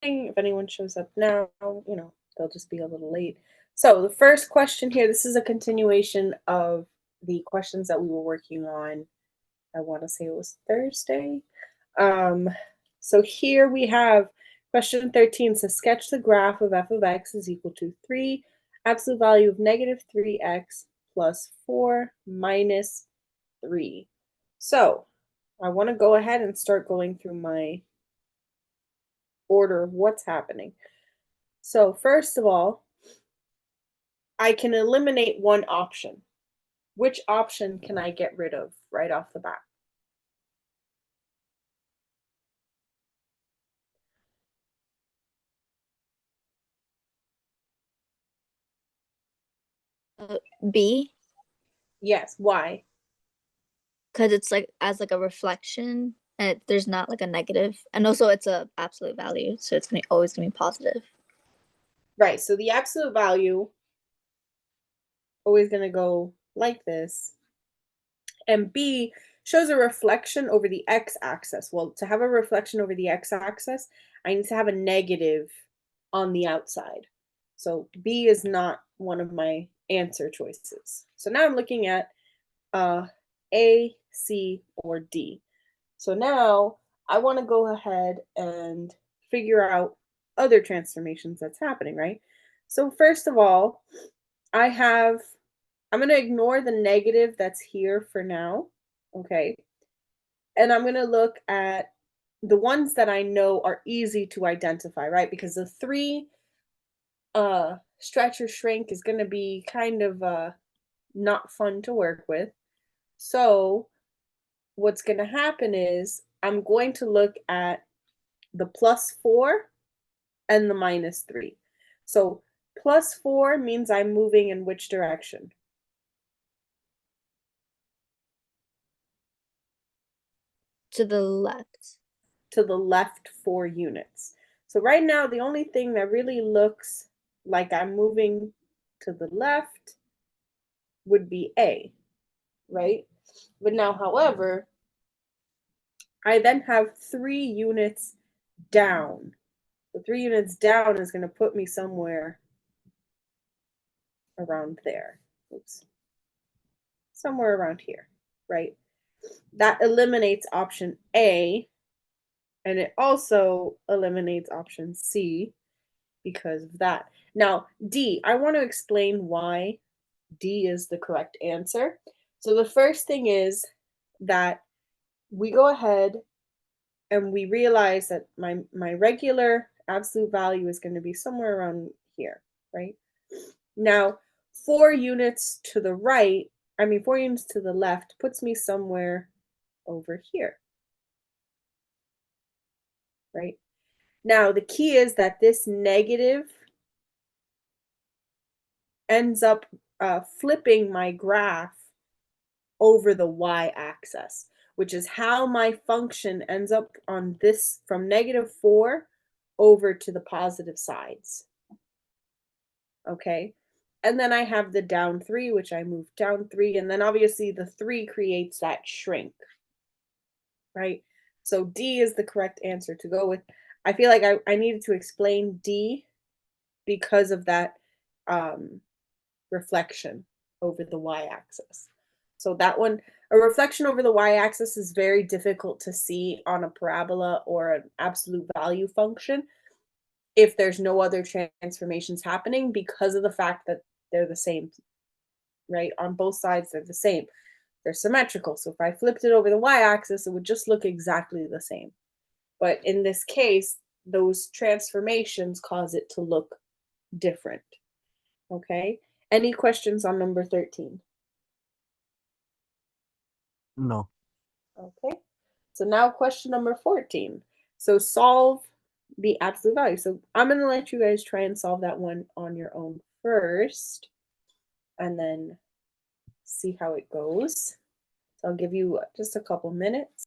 If anyone shows up now, they'll just be a little late. So the first question here, this is a continuation of the questions that we were working on. I want to say it was Thursday. Um, so here we have question 13 says sketch the graph of f of x is equal to 3, absolute value of negative 3x plus 4 minus 3. So I want to go ahead and start going through my order of what's happening. So first of all, I can eliminate one option. Which option can I get rid of right off the bat? B, Yes, why? because it's like as like a reflection and there's not like a negative, and also it's a absolute value, so it's gonna always gonna be positive. Right, so the absolute value always going to go like this. And B shows a reflection over the x-axis. Well, to have a reflection over the x-axis, I need to have a negative on the outside. So B is not one of my answer choices. So now I'm looking at A, C, or D. So now I want to go ahead and figure out other transformations that's happening, right? So first of all, I'm going to ignore the negative that's here for now, okay? And I'm going to look at the ones that I know are easy to identify, right? Because the 3 stretch or shrink is going to be kind of not fun to work with. So what's going to happen is I'm going to look at the +4 and the -3. So +4 means I'm moving in which direction? To the left. To the left 4 units. So right now, the only thing that really looks like I'm moving to the left would be A, right? But now, however, I then have 3 units down. The 3 units down is going to put me somewhere around there. Oops. Somewhere around here, right? That eliminates option A, and it also eliminates option C because of that. Now, D, I want to explain why D is the correct answer. So the first thing is that we go ahead and we realize that my regular absolute value is going to be somewhere around here, right? Now, 4 units to the right, 4 units to the left puts me somewhere over here, right? Now, the key is that this negative ends up flipping my graph over the y-axis, which is how my function ends up on this from -4 over to the positive sides. Okay. And then I have the down 3, which I move down 3. And then obviously the 3 creates that shrink, right? So D is the correct answer to go with. I feel like I needed to explain D because of that reflection over the y-axis. So that one, a reflection over the y-axis is very difficult to see on a parabola or an absolute value function if there's no other transformations happening because of the fact that they're the same, right? On both sides, they're the same. They're symmetrical. So if I flipped it over the y-axis, it would just look exactly the same. But in this case, those transformations cause it to look different. Okay? Any questions on number 13? No. Okay. So now question number 14. So solve the absolute value. So I'm going to let you guys try and solve that one on your own first and then see how it goes. So I'll give you just a couple minutes.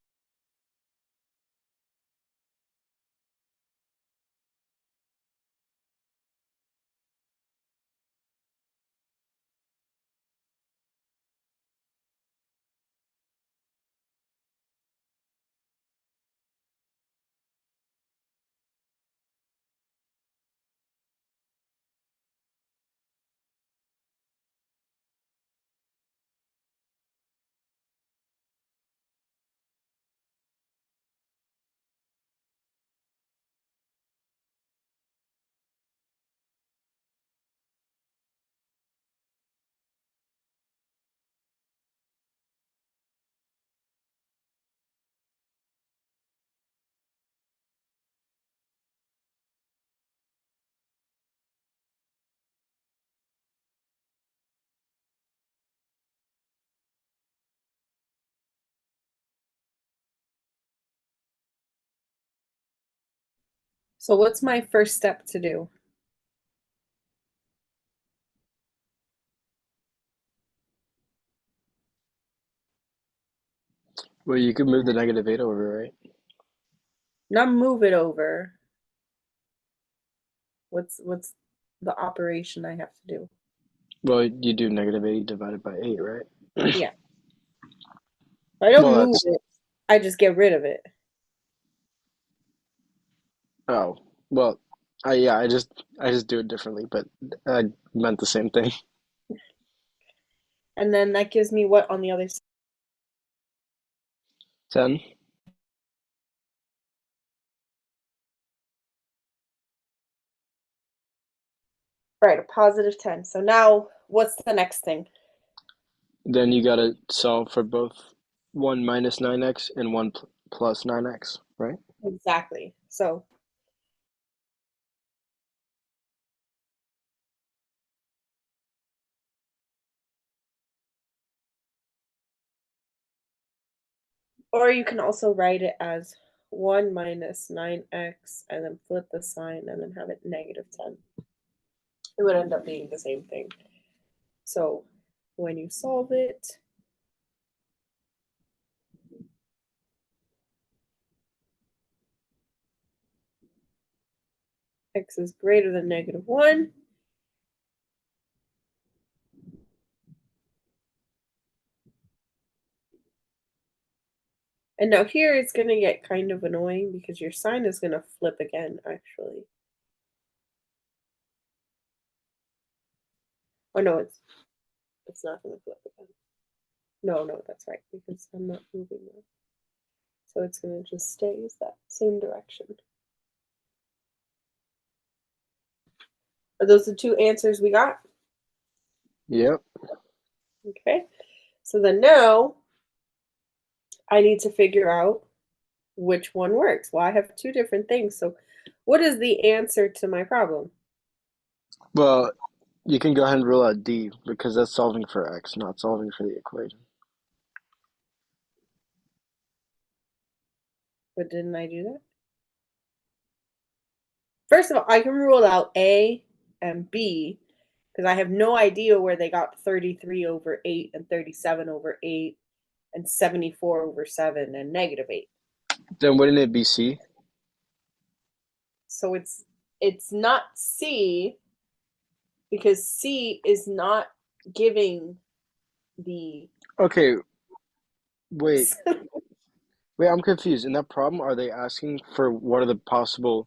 So what's my first step to do? Well, you could move the -8 over, right? Not move it over. What's the operation I have to do? Well, you do -8 divided by 8, right? Yeah. I don't Well, move that's it. I just get rid of it. oh well. Yeah, I just do it differently, but I meant the same thing. And then that gives me what on the other side? 10. Right, a positive 10. So now what's the next thing? Then you gotta solve for both 1 minus 9x and 1 plus 9x, right? Exactly. So or you can also write it as 1 minus 9x and then flip the sign and then have it negative 10. It would end up being the same thing. So when you solve it, x is greater than negative 1. And now here it's going to get kind of annoying because your sign is going to flip again, actually. Oh, no, it's not going to flip again. No, that's right, because I'm not moving now. So it's going to just stay as that same direction. Are those the two answers we got? Yep. Okay. So then now I need to figure out which one works. Well, I have two different things. So what is the answer to my problem? Well, you can go ahead and rule out D because that's solving for x, not solving for the equation. But didn't I do that? First of all, I can rule out A and B because I have no idea where they got 33 over 8 and 37 over 8 and 74 over 7 and negative 8. Then wouldn't it be C? So it's not C because C is not giving the Okay, wait. Wait, I'm confused. In that problem, are they asking for what are the possible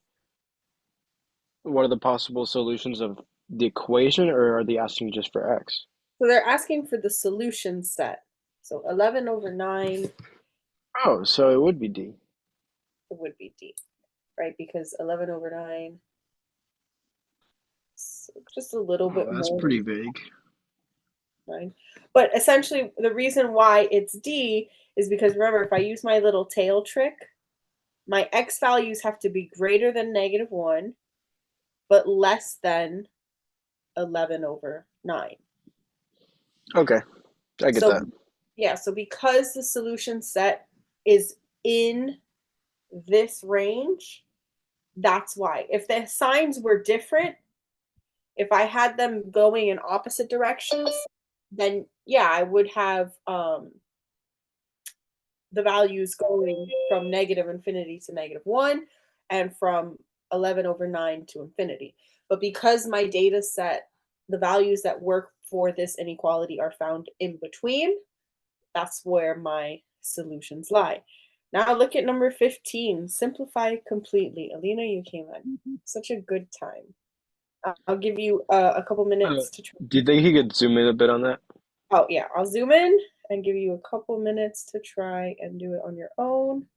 solutions of the equation, or are they asking just for x? So they're asking for the solution set. So 11 over 9 Oh, so it would be D. would be D, right? Because 11 over 9 is just a little Oh, bit that's more pretty than vague. 9. But essentially, the reason why it's D is because remember, if I use my little tail trick, my x values have to be greater than negative 1, but less than 11 over 9. Okay, I get So, that. yeah, so because the solution set is in this range, that's why. If the signs were different, if I had them going in opposite directions, then yeah, I would have the values going from negative infinity to negative 1 and from 11 over 9 to infinity. But because my data set, the values that work for this inequality are found in between, that's where my solutions lie. Now look at number 15, simplify completely. Alina, you came at such a good time. I'll give you a couple Uh, minutes to try. do you think he could zoom in a bit on that? Oh, yeah, I'll zoom in and give you a couple minutes to try and do it on your own.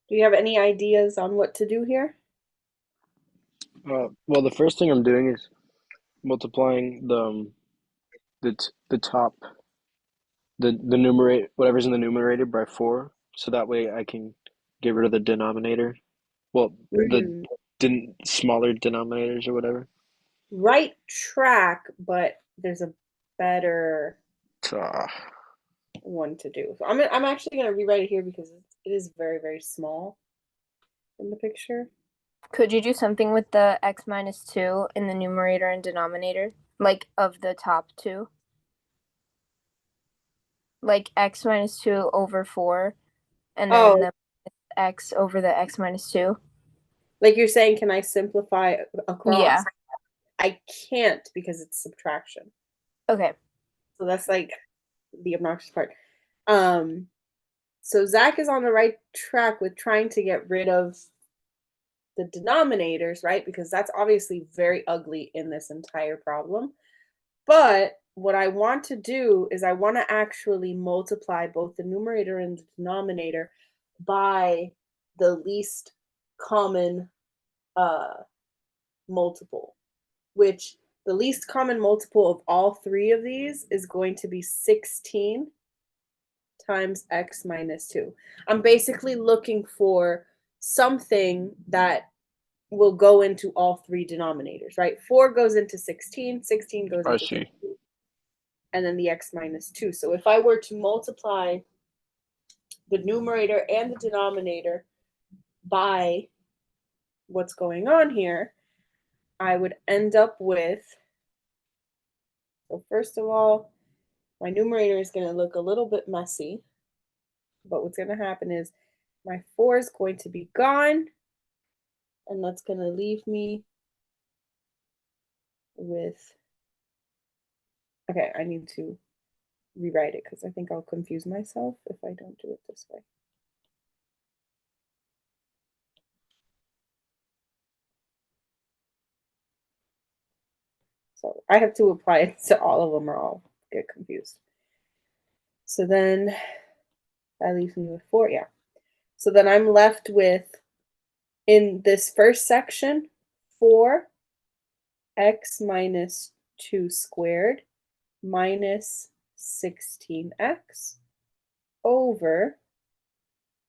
Do you have any ideas on what to do here? Well, the first thing I'm doing is multiplying the top the numerator, whatever's in the numerator, by 4, so that way I can get rid of the denominator. Well, the Mm, smaller denominators or whatever. right track, but there's a better Ah, one to do. So I'm actually gonna rewrite it here because it is very, very small in the picture. Could you do something with the x minus 2 in the numerator and denominator? Like of the top two? Like x minus 2 over 4 and then Oh, the x over the x minus 2? like you're saying, can I simplify across? Yeah. I can't because it's subtraction. Okay. So that's like the obnoxious part. So Zach is on the right track with trying to get rid of the denominators, right? Because that's obviously very ugly in this entire problem. But what I want to do is I want to actually multiply both the numerator and the denominator by the least common multiple, which the least common multiple of all three of these is going to be 16 times x minus 2. I'm basically looking for something that will go into all three denominators, right? 4 goes into 16, 16 goes I into see. 16, and then the x minus 2. So if I were to multiply the numerator and the denominator by what's going on here, I would end up with, so first of all, my numerator is going to look a little bit messy, but what's going to happen is my 4 is going to be gone, and that's going to leave me with, okay, I need to rewrite it because I think I'll confuse myself if I don't do it this way. So I have to apply it to all of them or I'll get confused. So then that leaves me with 4, yeah. So then I'm left with, in this first section, 4x minus 2 squared minus 16x over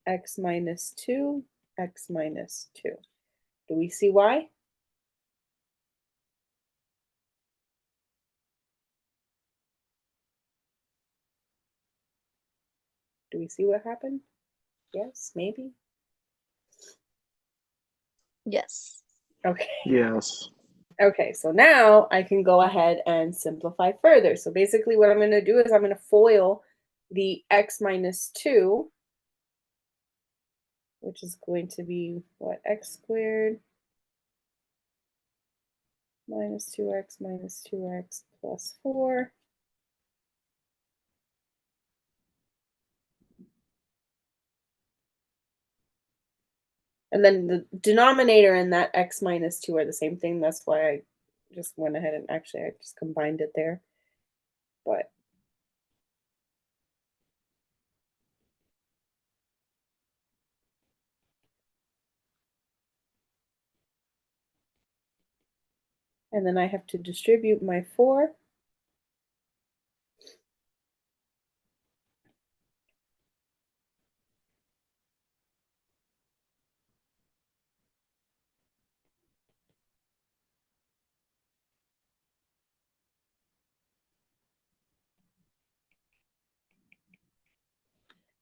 x minus 2, x minus 2. Do we see why? Do we see what happened? Yes, maybe? Yes. Okay. Yes. Okay, so now I can go ahead and simplify further. So basically what I'm going to do is I'm going to FOIL the x minus 2, which is going to be, what, x squared minus 2x plus 4. And then the denominator and that x minus 2 are the same thing. That's why I just went ahead and actually I just combined it there. But and then I have to distribute my 4.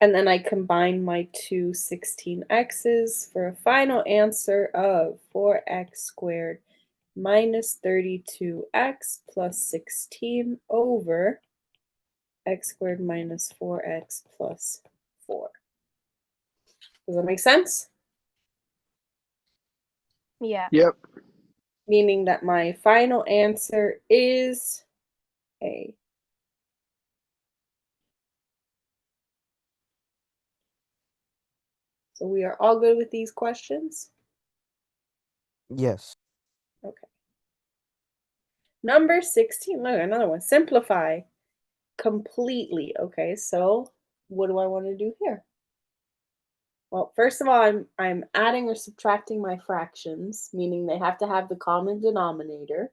And then I combine my two 16x's for a final answer of 4x squared minus 32x plus 16 over x squared minus 4x plus 4. Does that make sense? Yeah. Yep. Meaning that my final answer is A. So we are all good with these questions? Yes. Okay. Number 16, look, another one. Simplify completely. Okay, so what do I want to do here? Well, first of all, I'm adding or subtracting my fractions, meaning they have to have the common denominator.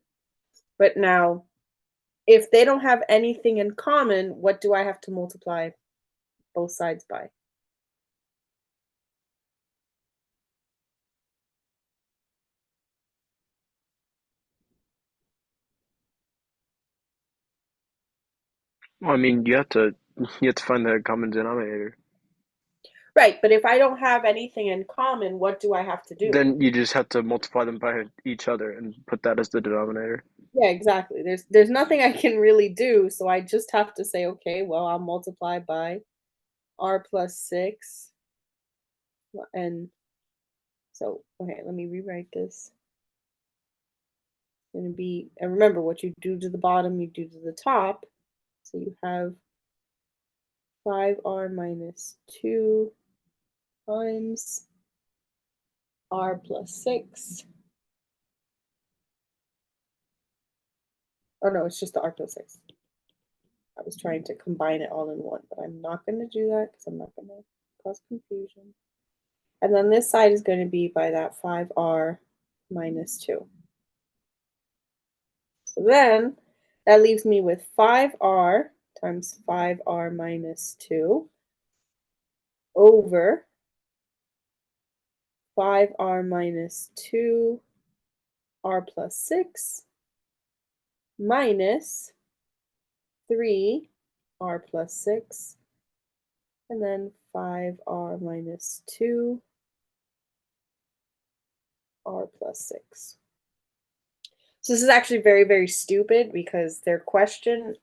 But now, if they don't have anything in common, what do I have to multiply both sides by? Well, I mean, you have to find the common denominator. Right, but if I don't have anything in common, what do I have to do? Then you just have to multiply them by each other and put that as the denominator. Yeah, exactly. There's nothing I can really do, so I just have to say, okay, well, I'll multiply by r plus 6. And so, okay, let me rewrite this. It's going to be, and remember, what you do to the bottom, you do to the top. So you have 5r minus 2 times r plus 6. Oh no, it's just the r plus 6. I was trying to combine it all in one, but I'm not going to do that because I'm not going to cause confusion. And then this side is going to be by that 5r minus 2. So then that leaves me with 5r times 5r minus 2 over 5r minus 2 r plus 6 minus 3 r plus 6, and then 5r minus 2 r plus 6. So this is actually very, very stupid because their question,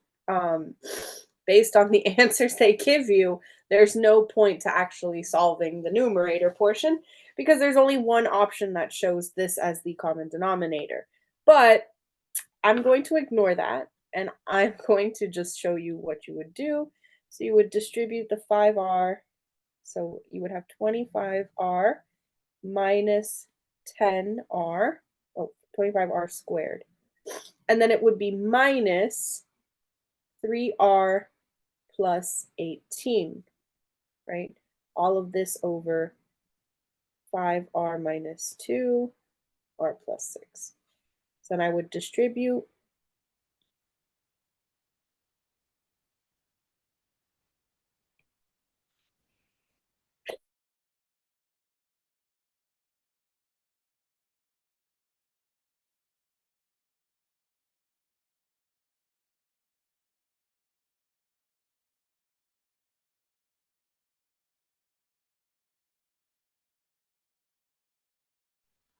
based on the answers they give you, there's no point to actually solving the numerator portion because there's only one option that shows this as the common denominator. But I'm going to ignore that, and I'm going to just show you what you would do. So you would distribute the 5r. So you would have 25r minus 10r, 25r squared. And then it would be minus 3r plus 18, right? All of this over 5r minus 2, r plus 6. So then I would distribute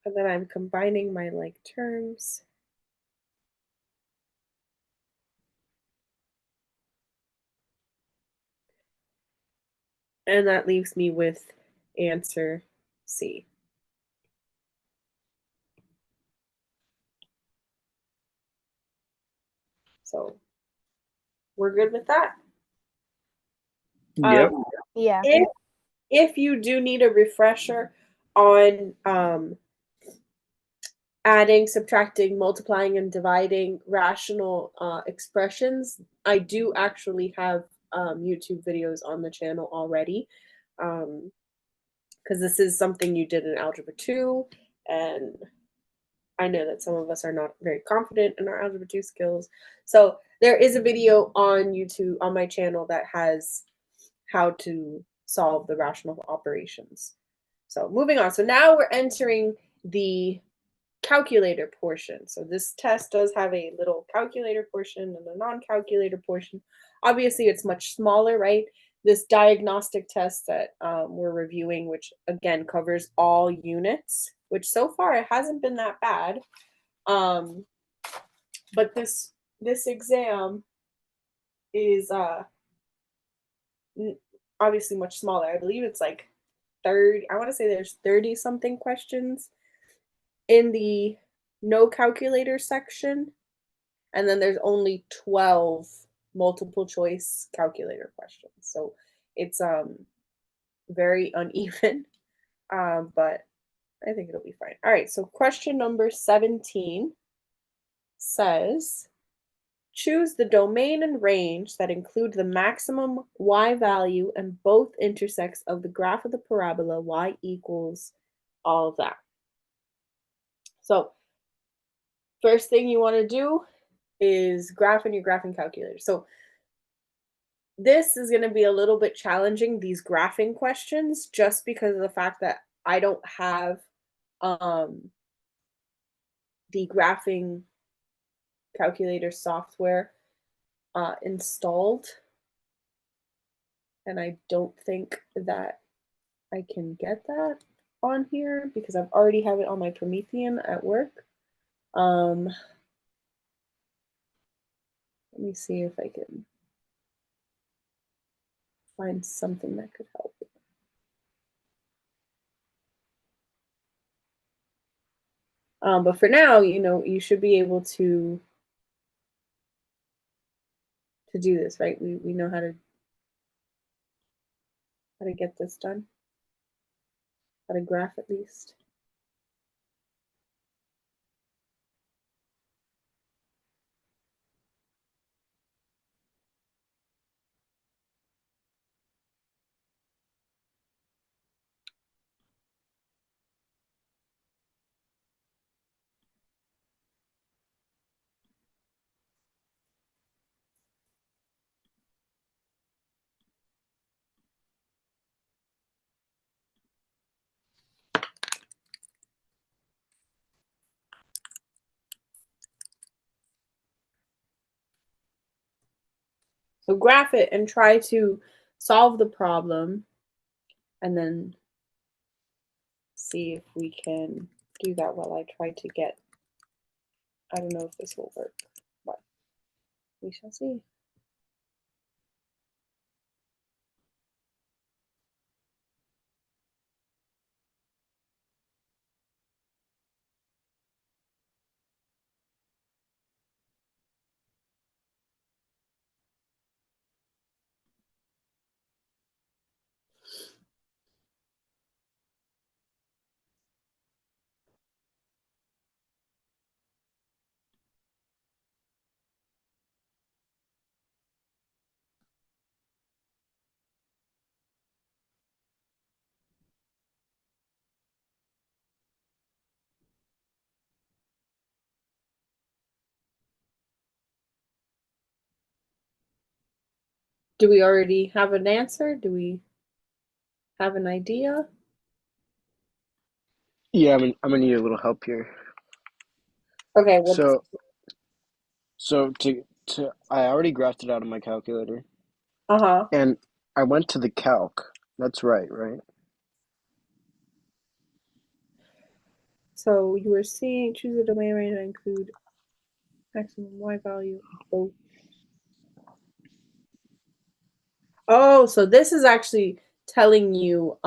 and then I'm combining my like terms. And that leaves me with answer C. So we're good with that. Yep. Yeah. If you do need a refresher on adding, subtracting, multiplying, and dividing rational expressions, I do actually have YouTube videos on the channel already, because this is something you did in Algebra 2, and I know that some of us are not very confident in our Algebra 2 skills. So there is a video on YouTube, on my channel, that has how to solve the rational operations. So moving on. So now we're entering the calculator portion. So this test does have a little calculator portion and a non-calculator portion. Obviously, it's much smaller, right? This diagnostic test that we're reviewing, which again covers all units, which so far it hasn't been that bad. But this exam is obviously much smaller. I believe it's like 30. I want to say there's 30 something questions in the no calculator section, and then there's only 12 multiple choice calculator questions. So it's very uneven, but I think it'll be fine. All right, so question number 17 says, Choose the domain and range that include the maximum y value and both intersects of the graph of the parabola y equals all of that. So first thing you want to do is graph in your graphing calculator. So this is going to be a little bit challenging, these graphing questions, just because of the fact that I don't have the graphing calculator software installed. And I don't think that I can get that on here because I've already have it on my Promethean at work. Let me see if I can find something that could help. But for now, you should be able to do this, right? We know how to get this done, how to graph at least. So graph it and try to solve the problem and then see if we can do that while I try to get, I don't know if this will work, but we shall see. Do we already have an answer? Do we have an idea? Yeah, I'm gonna need a little help here. Okay, well, So to I already graphed it out of my calculator, uh-huh. and I went to the calc. That's right? So you were seeing choose a domain range that include maximum y value. Oh, so this is actually telling you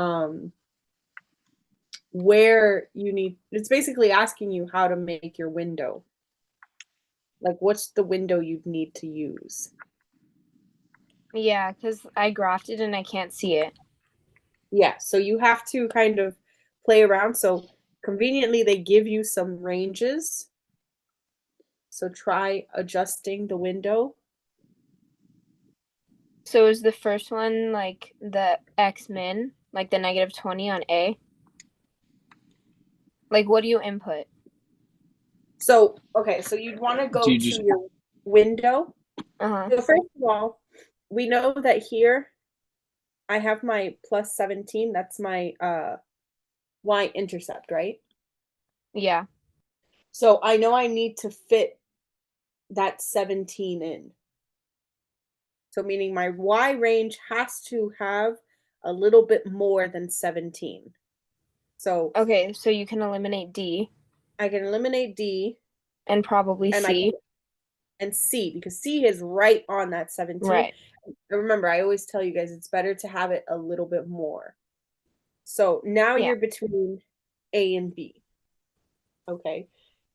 where you need, it's basically asking you how to make your window. Like what's the window you'd need to use? Yeah, because I graphed it and I can't see it. Yeah, so you have to kind of play around. So conveniently they give you some ranges. So try adjusting the window. So is the first one like the X min, like the -20 on A? Like what do you input? So, okay, so you'd want to Do go you to just your window. Uh-huh. So first of all, we know that here I have my plus 17. That's my y-intercept, right? Yeah. So I know I need to fit that 17 in. So meaning my y range has to have a little bit more than 17. So Okay, so you can eliminate D I can eliminate D and probably and C. C because C is right on that 17. Right. And remember, I always tell you guys it's better to have it a little bit more. So now Yeah. you're between A and B. Okay.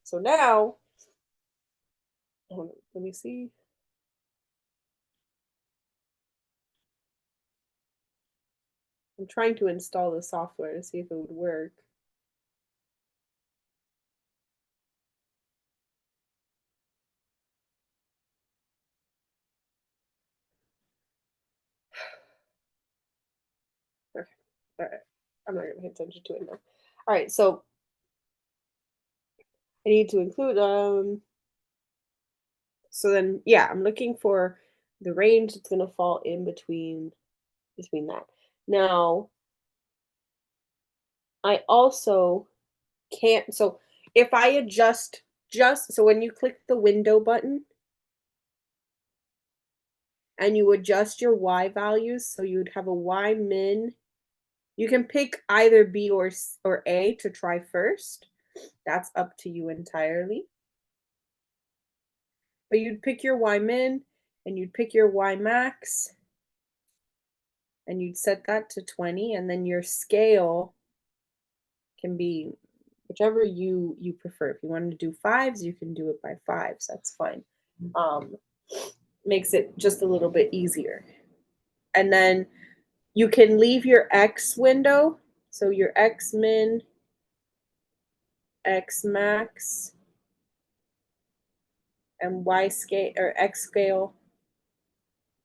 So now, hold on, let me see. I'm trying to install the software to see if it would work. All right. I'm not gonna pay attention to it now. All right, so I need to include so then yeah, I'm looking for the range that's gonna fall in between that. Now I also can't, so if I adjust just so when you click the window button and you adjust your Y values, so you'd have a Y min. You can pick either B or A to try first. That's up to you entirely. But you'd pick your Y min and you'd pick your Y max and you'd set that to 20, and then your scale can be whichever you prefer. If you wanted to do fives, you can do it by fives. That's fine. Makes it just a little bit easier. And then you can leave your X window. So your X min, X max, and Y scale or X scale.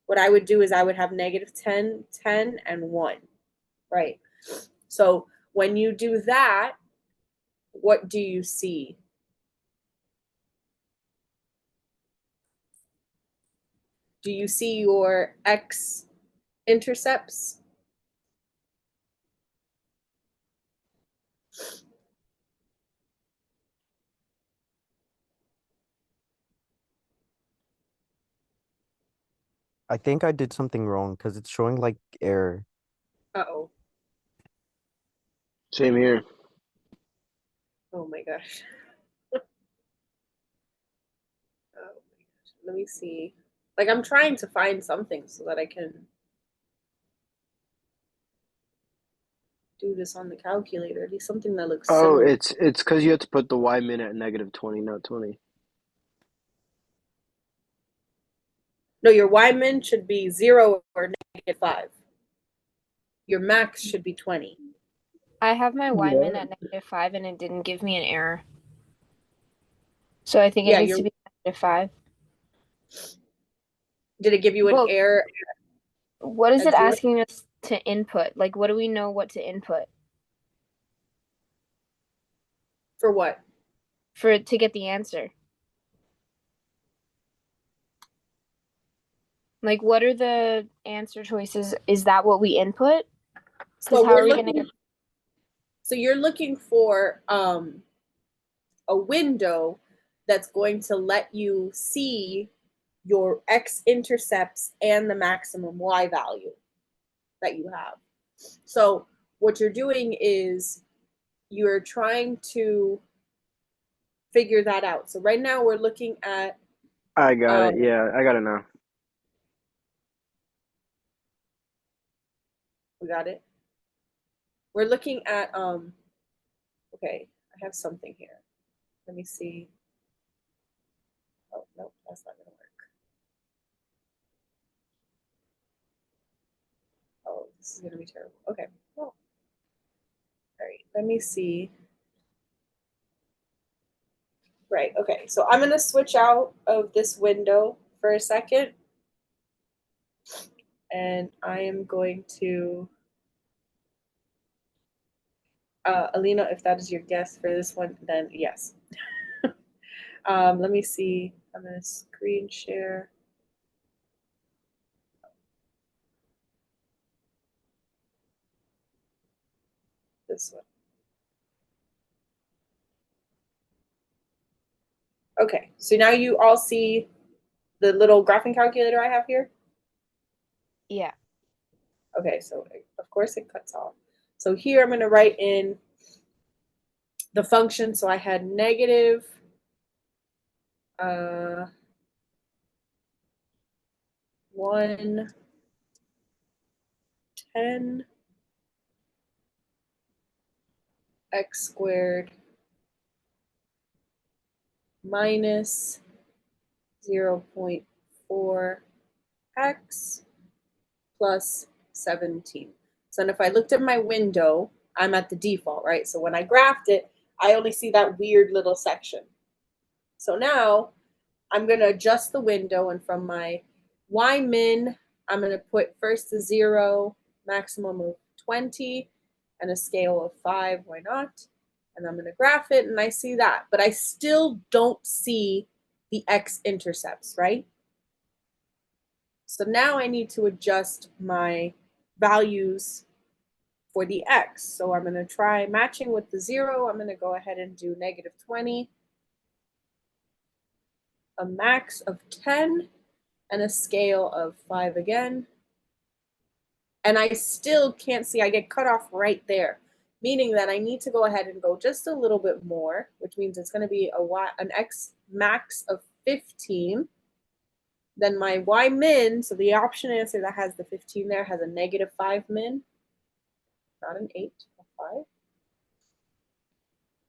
What I would do is I would have -10, 10, and 1. Right. So when you do that, what do you see? Do you see your X intercepts? I think I did something wrong because it's showing like error. Uh-oh. Same here. Oh my gosh. Oh my gosh. Let me see. Like I'm trying to find something so that I can do this on the calculator. At least something that looks Oh, similar. it's because you have to put the Y min at -20, not 20. No, your Y min should be 0 or -5. Your max should be 20. I have my Y min What? at -5 and it didn't give me an error. So I think it Yeah, needs to be -5. did it give you an Well, error what is at it 0? asking us to input? Like, what do we know what to input For what? for it to get the answer? Like, what are the answer choices? Is that what we input? Because So how we're are we going to looking get? so you're looking for a window that's going to let you see your X intercepts and the maximum Y value that you have. So what you're doing is you're trying to figure that out. So right now we're looking at I got it. Yeah, I got it now. we got it. We're looking at okay, I have something here. Let me see. Oh no, that's not gonna work. Oh, this is gonna be terrible. Okay. Oh. All right, let me see. Right, okay. So I'm gonna switch out of this window for a second. And I am going to Alina, if that is your guess for this one, then yes. Let me see. I'm gonna screen share. This one. Okay, so now you all see the little graphing calculator I have here. Yeah. Okay, so of course it cuts off. So here I'm gonna write in the function. So I had negative 110 x squared minus 0.4 x plus 17. So then if I looked at my window, I'm at the default, right? So when I graphed it, I only see that weird little section. So now I'm going to adjust the window, and from my Y min, I'm going to put first the 0, maximum of 20, and a scale of 5, why not? And I'm going to graph it, and I see that. But I still don't see the x-intercepts, right? So now I need to adjust my values for the x. So I'm going to try matching with the 0. I'm going to go ahead and do -20, a max of 10, and a scale of 5 again. And I still can't see, I get cut off right there, meaning that I need to go ahead and go just a little bit more, which means it's going to be an x max of 15. Then my y min, so the option answer that has the 15 there has a -5 min, not an 8, a 5.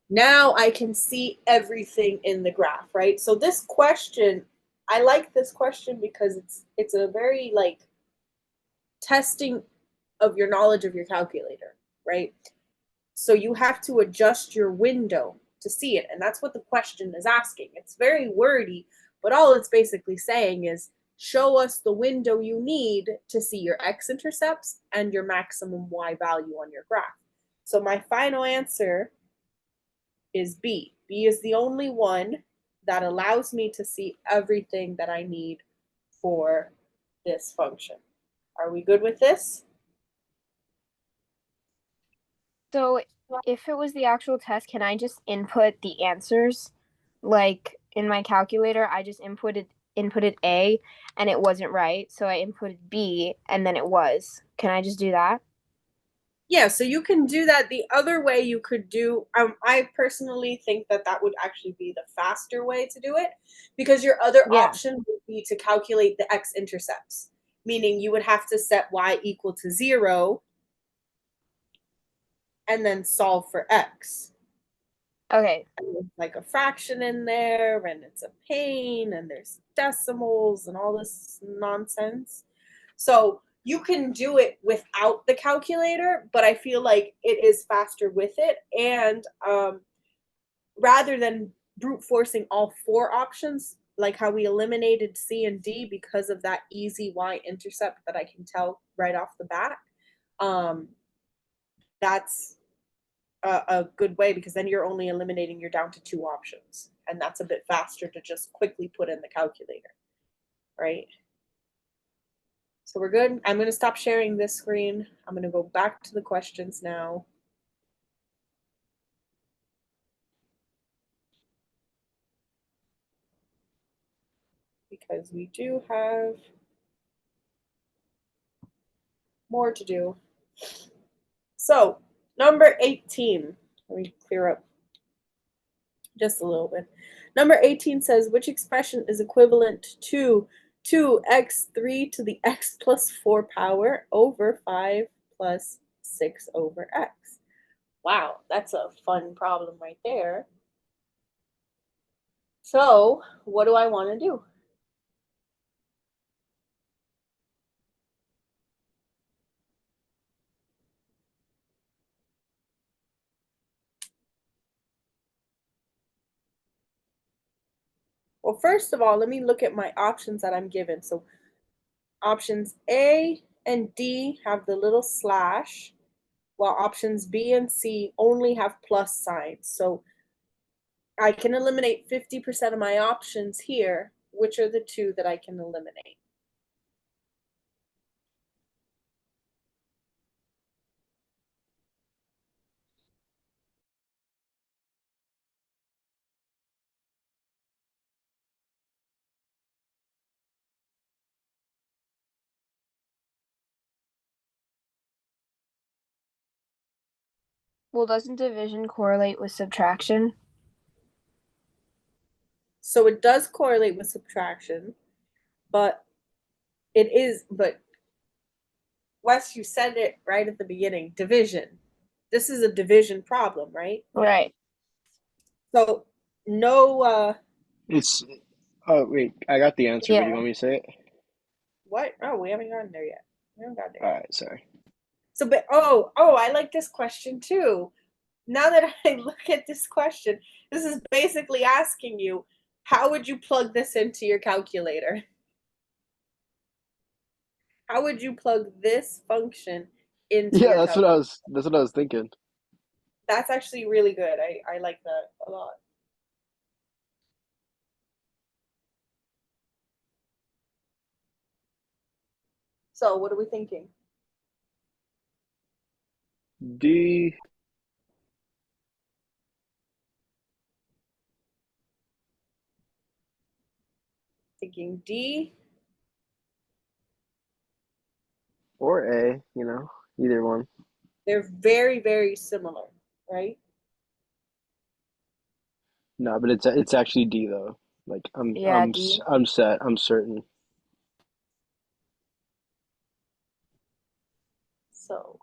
Now I can see everything in the graph, right? So this question, I like this question because it's a very like testing of your knowledge of your calculator, right? So you have to adjust your window to see it. And that's what the question is asking. It's very wordy, but all it's basically saying is show us the window you need to see your x-intercepts and your maximum y value on your graph. So my final answer is B. B is the only one that allows me to see everything that I need for this function. Are we good with this? So if it was the actual test, can I just input the answers? Like in my calculator, I just inputted A and it wasn't right. So I inputted B and then it was. Can I just do that? Yeah, so you can do that. The other way you could do, I personally think that that would actually be the faster way to do it, because your other Yeah. option would be to calculate the x-intercepts, meaning you would have to set y equal to 0 and then solve for x. Okay. And there's like a fraction in there, and it's a pain, and there's decimals and all this nonsense. So you can do it without the calculator, but I feel like it is faster with it. And rather than brute forcing all 4 options, like how we eliminated C and D because of that easy y-intercept that I can tell right off the bat, that's a good way, because then you're only eliminating, you're down to 2 options. And that's a bit faster to just quickly put in the calculator, right? So we're good. I'm going to stop sharing this screen. I'm going to go back to the questions now. Because we do have more to do. So number 18, let me clear up just a little bit. Number 18 says, which expression is equivalent to 2x3 to the x plus 4 power over 5 plus 6 over x. Wow, that's a fun problem right there. So what do I want to do? Well, first of all, let me look at my options that I'm given. So options A and D have the little slash, while options B and C only have plus signs. So I can eliminate 50% of my options here. Which are the 2 that I can eliminate? Well, doesn't division correlate with subtraction? So it does correlate with subtraction, but Wes, you said it right at the beginning, division. This is a division problem, right? Right. So no, It's oh wait, I got the answer, but you Yeah. want me to say it? what? Oh, we haven't gotten there yet. We haven't gotten there All yet. right, sorry. So, but I like this question too. Now that I look at this question, this is basically asking you, how would you plug this into your calculator? How would you plug this function into Yeah, your that's what calculator. that's what I was thinking. That's actually really good. I like that a lot. So what are we thinking? D Thinking D. or A, either one. They're very, very similar, right? No, but it's actually D though. Like Yeah, D. I'm set. I'm certain. So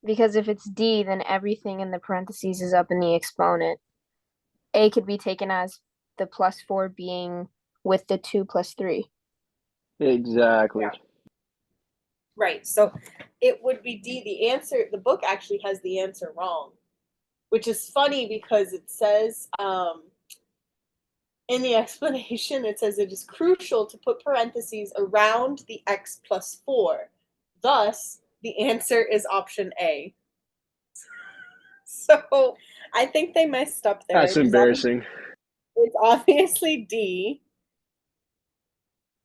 Because if it's D, then everything in the parentheses is up in the exponent. A could be taken as the +4 being with the 2 plus 3. Exactly. yeah. Right. So it would be D. The answer, the book actually has the answer wrong, which is funny because it says in the explanation, it says it is crucial to put parentheses around the x plus 4. Thus, the answer is option A. So I think they messed up there. That's embarrassing. It's obviously D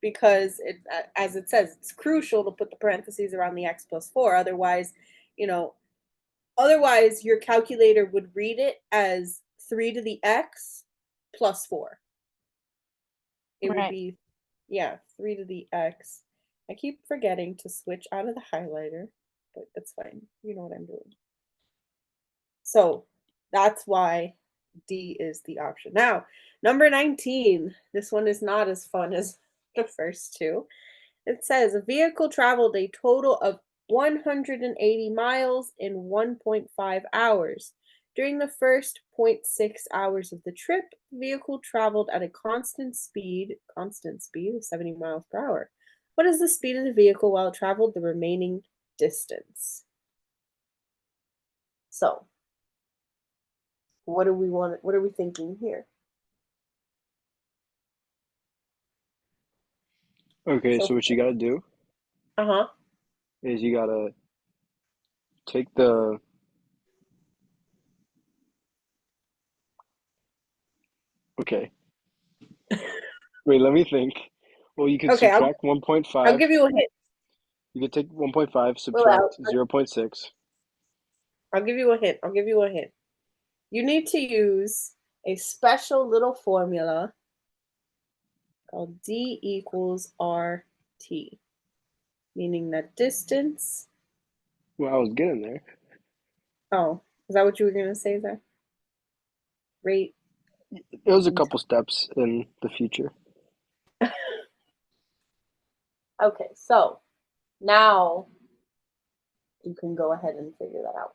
because it, as it says, it's crucial to put the parentheses around the x plus 4. Otherwise, you know, otherwise your calculator would read it as 3 to the x plus 4. It would Right. be, yeah, 3 to the x. I keep forgetting to switch out of the highlighter, but that's fine. You know what I'm doing. So that's why D is the option. Now, number 19. This one is not as fun as the first two. It says a vehicle traveled a total of 180 miles in 1.5 hours. During the first 0.6 hours of the trip, the vehicle traveled at a constant speed of 70 miles per hour. What is the speed of the vehicle while it traveled the remaining distance? So, what do we want? What are we thinking here? Okay, So, so what you gotta do uh-huh. is you gotta take the okay. Wait, let me think. Well, you could Okay, subtract I'll 1.5. give you a hint. You could take 1.5, Well, subtract 0.6. I'll give you a hint. I'll give you a hint. You need to use a special little formula called D equals RT, meaning that distance. Well, I was getting there. Oh, is that what you were going to say there? Rate It was a and couple steps in the future. time. Okay, so now you can go ahead and figure that out.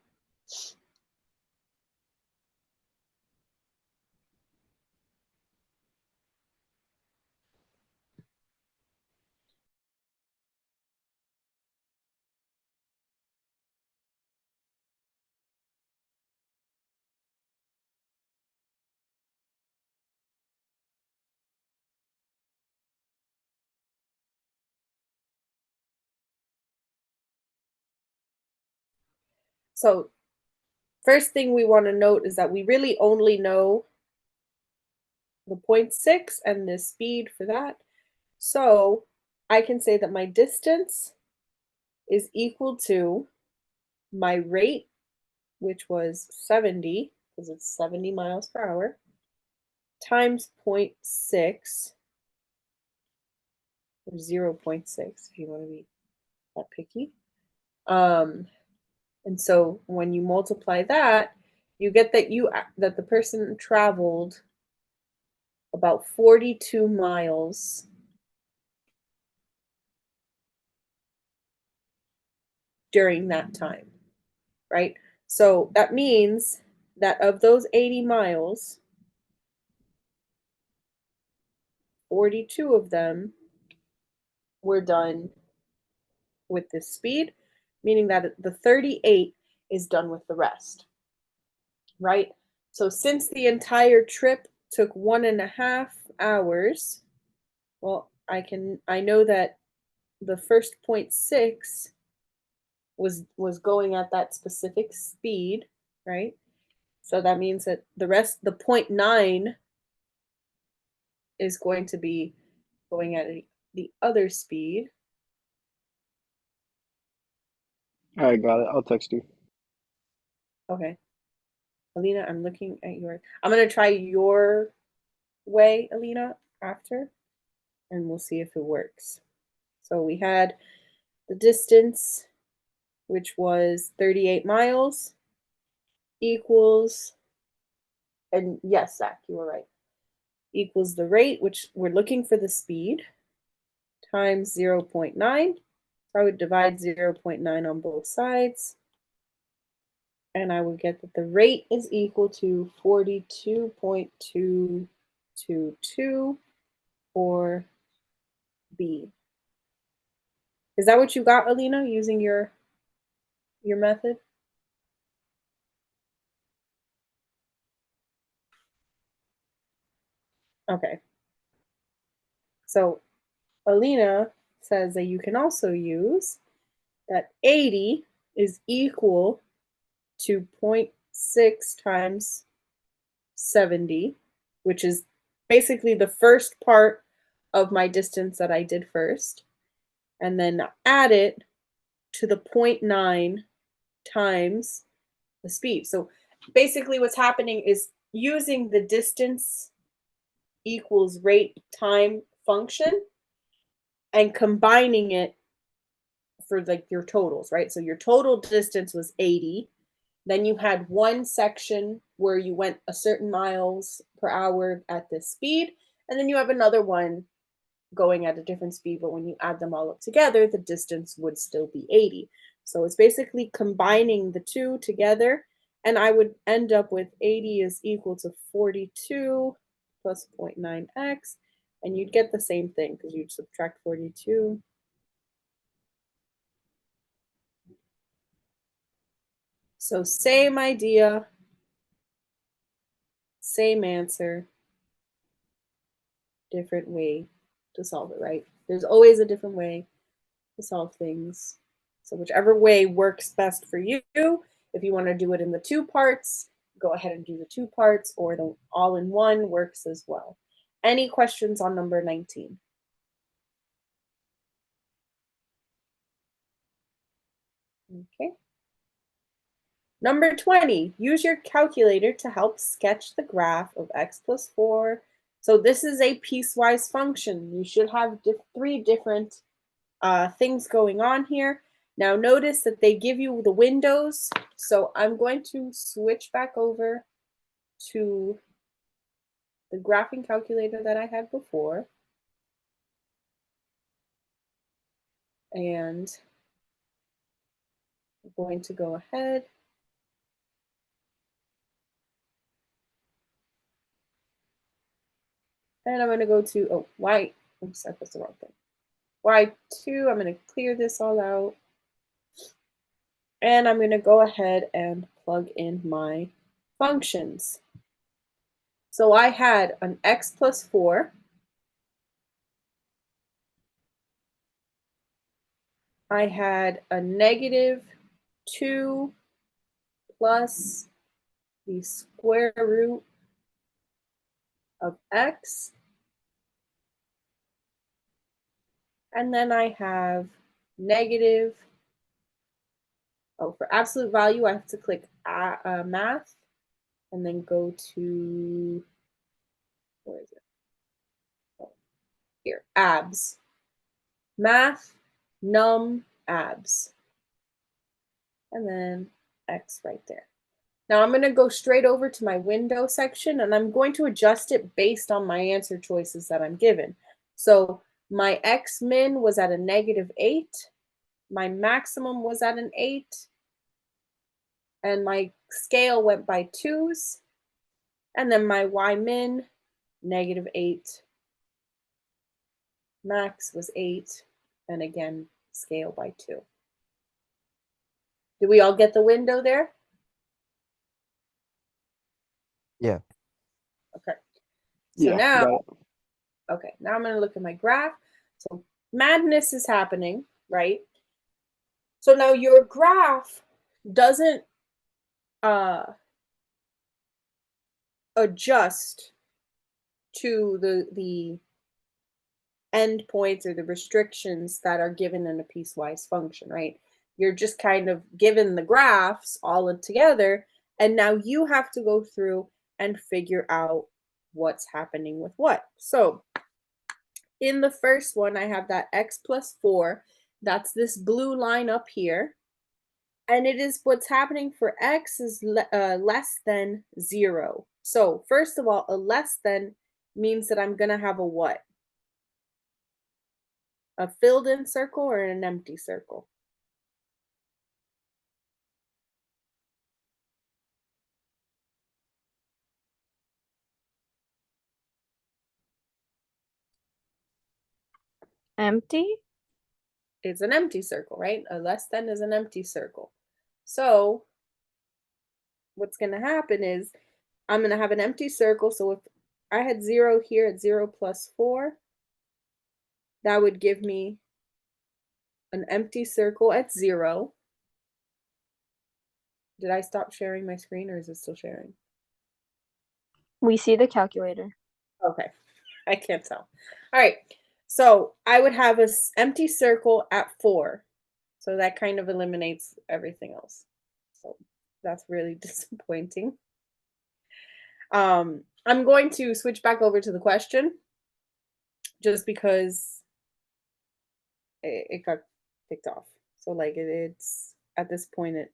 So, first thing we want to note is that we really only know the 0.6 and the speed for that. So, I can say that my distance is equal to my rate, which was 70, because it's 70 miles per hour, times 0.6, or 0.6, if you want to be that picky. And so when you multiply that, you get that the person traveled about 42 miles during that time, right? So that means that of those 80 miles, 42 of them were done with this speed, meaning that the 38 is done with the rest, right? So since the entire trip took 1.5 hours, well, I know that the first 0.6 was going at that specific speed, right? So that means that the 0.9 is going to be going at the other speed. All right, got it. I'll text you. Okay. Alina, I'm looking at your. I'm going to try your way, Alina, after, and we'll see if it works. So we had the distance, which was 38 miles, equals, and yes, Zach, you were right, equals the rate, which we're looking for the speed, times 0.9. So I would divide 0.9 on both sides. And I would get that the rate is equal to 42.222, or B. Is that what you got, Alina, using your method? Okay. So Alina says that you can also use that 80 is equal to 0.6 times 70, which is basically the first part of my distance that I did first, and then add it to the 0.9 times the speed. So basically what's happening is using the distance equals rate time function and combining it for like your totals, right? So your total distance was 80. Then you had one section where you went a certain miles per hour at this speed. And then you have another one going at a different speed, but when you add them all up together, the distance would still be 80. So it's basically combining the two together, and I would end up with 80 is equal to 42 plus 0.9x, and you'd get the same thing because you'd subtract 42. So same idea, same answer, different way to solve it, right? There's always a different way to solve things. So whichever way works best for you. If you want to do it in the two parts, go ahead and do the two parts, or the all in one works as well. Any questions on number 19? Okay. Number 20, use your calculator to help sketch the graph of x plus 4. So this is a piecewise function. You should have three different things going on here. Now notice that they give you the windows. So I'm going to switch back over to the graphing calculator that I had before. And I'm going to go ahead. And I'm going to go to, oh, Y. Oops, I pressed the wrong thing. Y2, I'm going to clear this all out. And I'm going to go ahead and plug in my functions. So I had an x plus 4. I had a negative 2 plus the square root of x. And then I have negative, for absolute value, I have to click math and then go to, where is it? Oh, here, abs. Math, num, abs. And then x right there. Now I'm going to go straight over to my window section, and I'm going to adjust it based on my answer choices that I'm given. So my x min was at a negative 8. My maximum was at an 8. And my scale went by 2s. And then my y min, negative 8. Max was 8. And again, scale by 2. Did we all get the window there? Yeah. Okay. So Yeah, now, got it. okay, now I'm going to look at my graph. So madness is happening, right? So now your graph doesn't adjust to the endpoints or the restrictions that are given in a piecewise function, right? You're just kind of given the graphs all together, and now you have to go through and figure out what's happening with what. So in the first one, I have that x plus 4. That's this blue line up here. And it is what's happening for x is less than 0. So first of all, a less than means that I'm going to have a what? A filled in circle or an empty circle? Empty? It's an empty circle, right? A less than is an empty circle. So what's going to happen is I'm going to have an empty circle. So if I had 0 here at 0 plus 4, that would give me an empty circle at 0. Did I stop sharing my screen or is it still sharing? We see the calculator. Okay, I can't tell. All right, so I would have an empty circle at 4. So that kind of eliminates everything else. So that's really disappointing. I'm going to switch back over to the question just because it got kicked off. So like it's at this point, it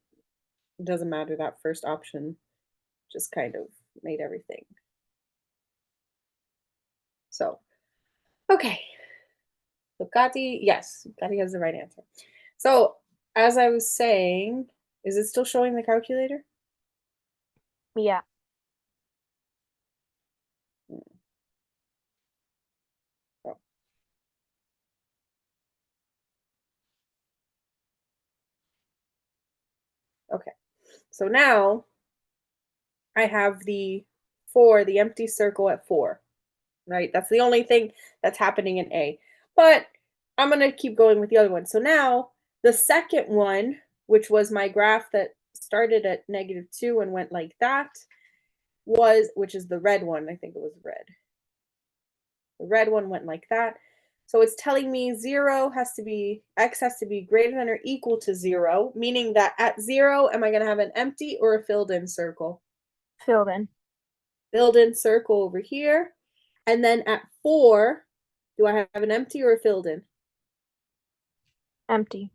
doesn't matter. That first option just kind of made everything. So, okay. So Kati, yes, Kati has the right answer. So as I was saying, is it still showing the calculator? Yeah. Oh. Okay. So now I have the 4, the empty circle at 4, right? That's the only thing that's happening in A. But I'm going to keep going with the other one. So now the second one, which was my graph that started at -2 and went like that, which is the red one. I think it was red. The red one went like that. So it's telling me x has to be greater than or equal to 0, meaning that at 0, am I going to have an empty or a filled in circle? Filled in. Filled in circle over here. And then at 4, do I have an empty or a filled in? Empty.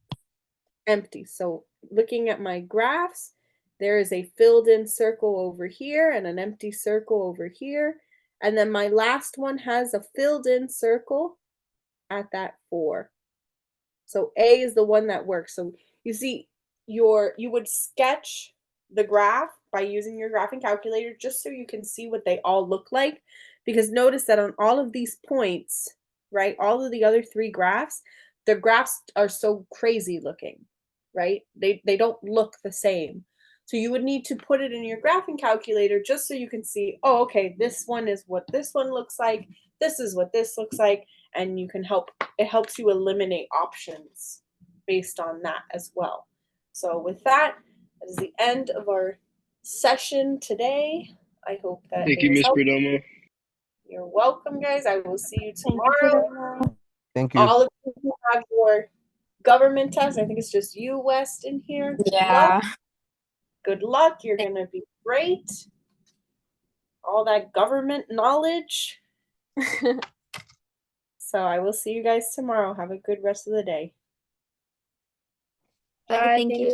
Empty. So looking at my graphs, there is a filled in circle over here and an empty circle over here. And then my last one has a filled in circle at that 4. So A is the one that works. So you see, you would sketch the graph by using your graphing calculator just so you can see what they all look like. Because notice that on all of these points, right, all of the other 3 graphs, the graphs are so crazy looking, right? They don't look the same. So you would need to put it in your graphing calculator just so you can see, oh, okay, this one is what this one looks like. This is what this looks like. And you can it helps you eliminate options based on that as well. So with that, that is the end of our session today. I hope that Thank it you, was Miss helpful. Perdomo. You're welcome, guys. I will see you Thank you tomorrow. for Thank you. All of you who have your government test, I think it's just you, West, in here. Good luck. Good luck. You're going to be great. All that government knowledge. So I will see you guys tomorrow. Have a good rest of the day. Bye. Thank you.